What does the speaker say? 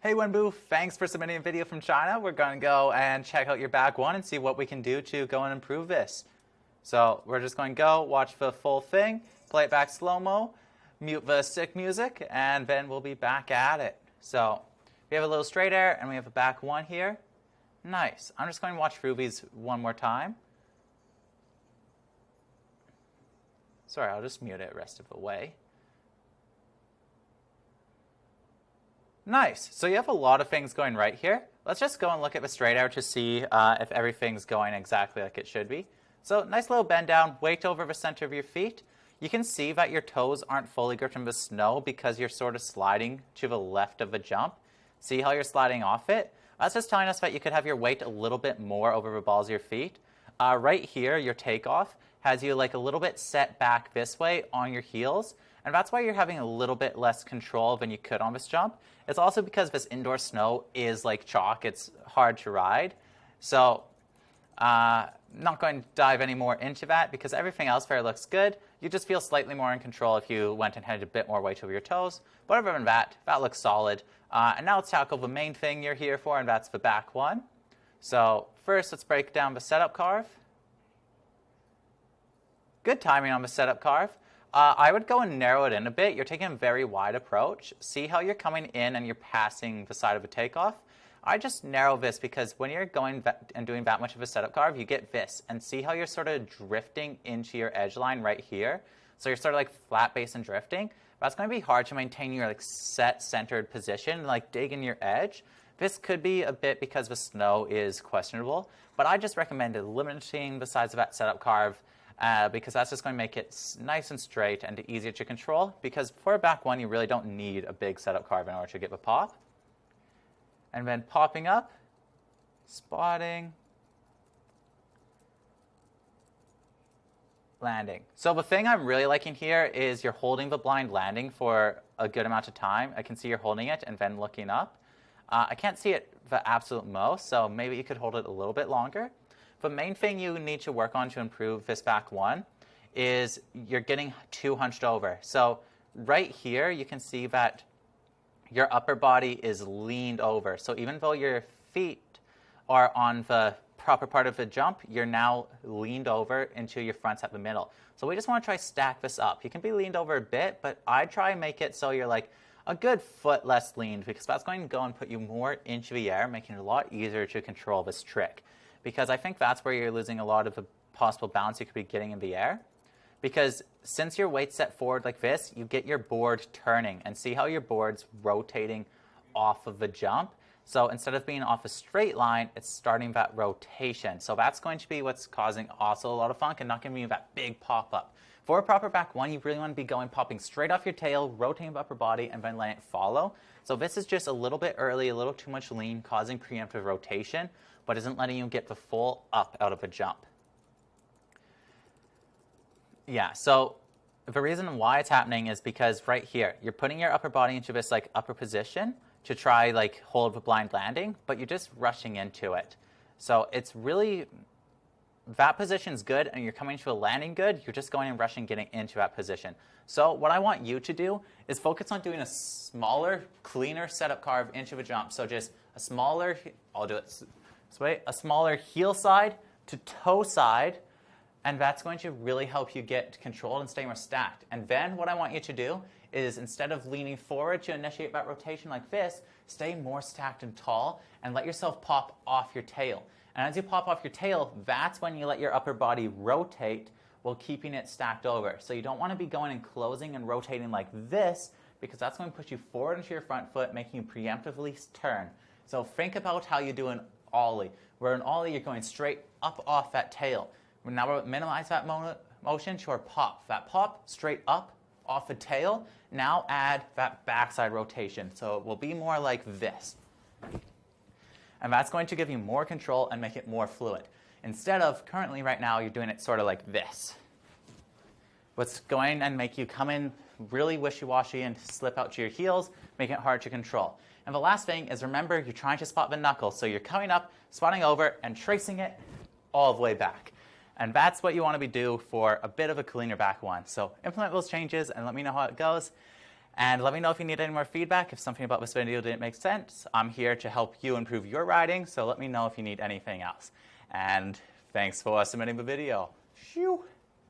Hey Wenbu, thanks for submitting a video from China. We're going to go and check out your back one and see what we can do to go and improve this. So we're just going to go watch the full thing, play it back slow-mo, mute the stick music, and then we'll be back at it. So we have a little straight air and we have a back one here. Nice. I'm just going to watch through these one more time. Sorry, I'll just mute it the rest of the way. Nice. So you have a lot of things going right here. Let's just go and look at the straight air to see if everything's going exactly like it should be. So nice little bend down, weight over the center of your feet. You can see that your toes aren't fully gripped in the snow because you're sort of sliding to the left of the jump. See how you're sliding off it? That's just telling us that you could have your weight a little bit more over the balls of your feet. Right here, your takeoff has you like a little bit set back this way on your heels. And that's why you're having a little bit less control than you could on this jump. It's also because this indoor snow is like chalk. It's hard to ride. So I'm not going to dive any more into that because everything else there looks good. You just feel slightly more in control if you went and had a bit more weight over your toes. But other than that, that looks solid. And now let's tackle the main thing you're here for, and that's the back one. So first, let's break down the setup carve. Good timing on the setup carve. I would go and narrow it in a bit. You're taking a very wide approach. See how you're coming in and you're passing the side of a takeoff? I just narrow this because when you're going and doing that much of a setup carve, you get this. And see how you're sort of drifting into your edge line right here? So you're sort of like flat base and drifting. That's going to be hard to maintain your like set centered position, like dig in your edge. This could be a bit because the snow is questionable, but I just recommend limiting the size of that setup carve because that's just going to make it nice and straight and easier to control, because for a back one, you really don't need a big setup carve in order to get the pop. And then popping up, spotting, landing. So the thing I'm really liking here is you're holding the blind landing for a good amount of time. I can see you're holding it and then looking up. I can't see it the absolute most, so maybe you could hold it a little bit longer. The main thing you need to work on to improve this back one is you're getting too hunched over. So right here, you can see that your upper body is leaned over. So even though your feet are on the proper part of the jump, you're now leaned over into your fronts at the middle. So we just want to try stack this up. You can be leaned over a bit, but I try and make it so you're like a good foot less leaned, because that's going to go and put you more into the air, making it a lot easier to control this trick. Because I think that's where you're losing a lot of the possible balance you could be getting in the air. Because since your weight's set forward like this, you get your board turning. And see how your board's rotating off of the jump? So instead of being off a straight line, it's starting that rotation. So that's going to be what's causing also a lot of funk and not giving you that big pop-up. For a proper back one, you really want to be popping straight off your tail, rotating the upper body, and then letting it follow. So this is just a little bit early, a little too much lean, causing preemptive rotation, but isn't letting you get the full up out of a jump. Yeah, so the reason why it's happening is because right here, you're putting your upper body into this like upper position to try like hold the blind landing, but you're just rushing into it. So it's really, that position's good and you're coming to a landing good, you're just going and rushing getting into that position. So what I want you to do is focus on doing a smaller, cleaner setup carve into the jump. So just a smaller, I'll do it this way, a smaller heel side to toe side, and that's going to really help you get controlled and stay more stacked. And then what I want you to do is, instead of leaning forward to initiate that rotation like this, stay more stacked and tall and let yourself pop off your tail. And as you pop off your tail, that's when you let your upper body rotate while keeping it stacked over. So you don't want to be going and closing and rotating like this, because that's going to push you forward into your front foot, making you preemptively turn. So think about how you do an ollie. Where an ollie, you're going straight up off that tail. Now we'll minimize that motion to our pop. That pop straight up off the tail. Now add that backside rotation. So it will be more like this. And that's going to give you more control and make it more fluid. Instead of currently right now, you're doing it sort of like this. What's going and make you come in really wishy-washy and slip out to your heels, making it hard to control. And the last thing is, remember, you're trying to spot the knuckle. So you're coming up, spotting over, and tracing it all the way back. And that's what you want to do for a bit of a cleaner back one. So implement those changes and let me know how it goes. And let me know if you need any more feedback, if something about this video didn't make sense. I'm here to help you improve your riding, so let me know if you need anything else. And thanks for submitting the video. Shoo.